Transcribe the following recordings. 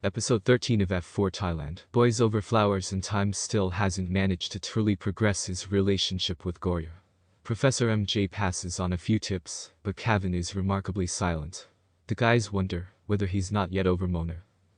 Episode 13 of F4 Thailand. Boys over flowers and Time still hasn't managed to truly progress his relationship with Goya. Professor MJ passes on a few tips, but Kevin is remarkably silent. The guys wonder whether he's not yet over Mona.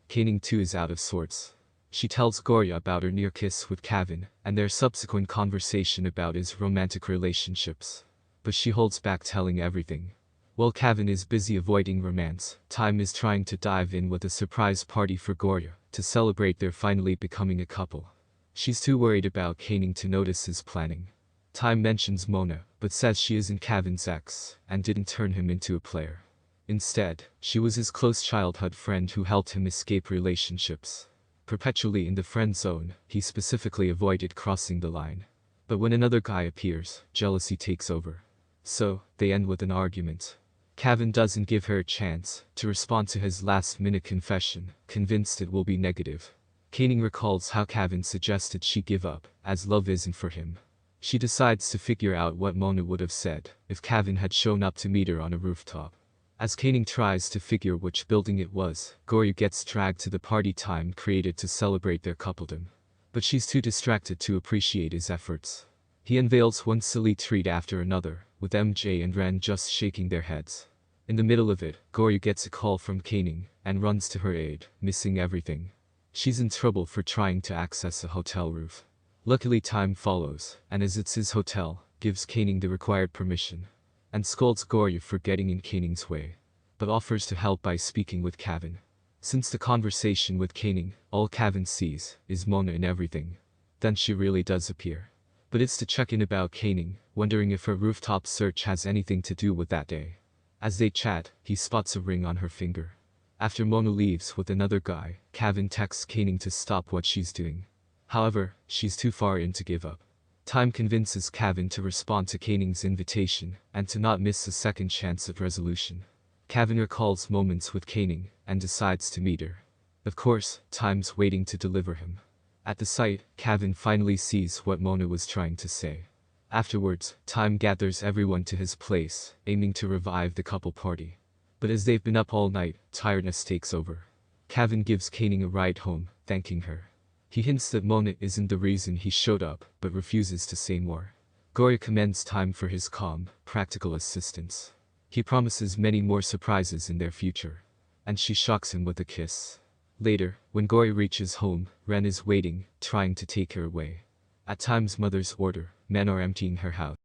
Kaning too is out of sorts. She tells Goya about her near kiss with Kevin and their subsequent conversation about his romantic relationships. But she holds back telling everything. While Kevin is busy avoiding romance, Time is trying to dive in with a surprise party for Goya to celebrate their finally becoming a couple. She's too worried about Kaning to notice his planning. Time mentions Mona, but says she isn't Kevin's ex and didn't turn him into a player. Instead, she was his close childhood friend who helped him escape relationships. Perpetually in the friend zone, he specifically avoided crossing the line. But when another guy appears, jealousy takes over. So, they end with an argument. Kevin doesn't give her a chance to respond to his last-minute confession, convinced it will be negative. Kaning recalls how Kevin suggested she give up, as love isn't for him. She decides to figure out what Mona would have said if Kevin had shown up to meet her on a rooftop. As Kaning tries to figure which building it was, Goya gets dragged to the party Time created to celebrate their coupledom. But she's too distracted to appreciate his efforts. He unveils one silly treat after another, with MJ and Ren just shaking their heads. In the middle of it, Goya gets a call from Kaning and runs to her aid, missing everything. She's in trouble for trying to access a hotel roof. Luckily Time follows, and as it's his hotel, gives Kaning the required permission, and scolds Goya for getting in Kaning's way, but offers to help by speaking with Kevin. Since the conversation with Kaning, all Kevin sees is Mona in everything. Then she really does appear. But it's to check in about Kaning, wondering if her rooftop search has anything to do with that day. As they chat, he spots a ring on her finger. After Mona leaves with another guy, Kevin texts Kaning to stop what she's doing. However, she's too far in to give up. Time convinces Kevin to respond to Kaning's invitation and to not miss a second chance at resolution. Kevin recalls moments with Kaning and decides to meet her. Of course, Time's waiting to deliver him. At the site, Kevin finally sees what Mona was trying to say. Afterwards, Time gathers everyone to his place, aiming to revive the couple party. But as they've been up all night, tiredness takes over. Kevin gives Kaning a ride home, thanking her. He hints that Mona isn't the reason he showed up, but refuses to say more. Goya commends Time for his calm, practical assistance. He promises many more surprises in their future. And she shocks him with a kiss. Later, when Goya reaches home, Ren is waiting, trying to take her away. At Time's mother's order, men are emptying her house.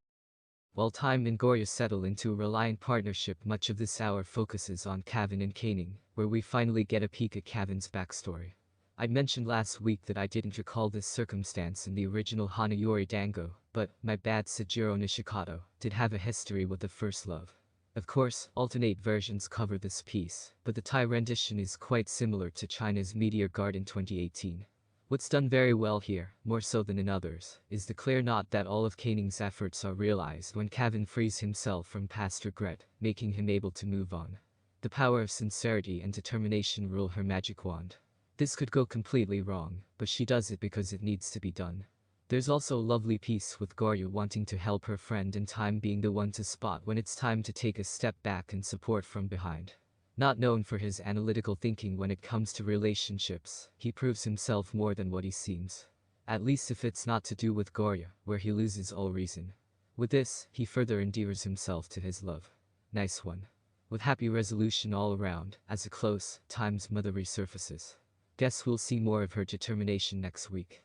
While Time and Goya settle into a reliant partnership, much of this hour focuses on Kevin and Kaning, where we finally get a peek at Kevin's backstory. I mentioned last week that I didn't recall this circumstance in the original Hanayori Dango, but my bad Sejiro Nishikato did have a history with the first love. Of course, alternate versions cover this piece, but the Thai rendition is quite similar to China's Meteor Garden 2018. What's done very well here, more so than in others, is the clear nod that all of Kaning's efforts are realized when Kevin frees himself from past regret, making him able to move on. The power of sincerity and determination rule her magic wand. This could go completely wrong, but she does it because it needs to be done. There's also a lovely piece with Goya wanting to help her friend and Time being the one to spot when it's time to take a step back and support from behind. Not known for his analytical thinking when it comes to relationships, he proves himself more than what he seems. At least if it's not to do with Goya, where he loses all reason. With this, he further endears himself to his love. Nice one. With happy resolution all around, as a close, Time's mother resurfaces. Guess we'll see more of her determination next week.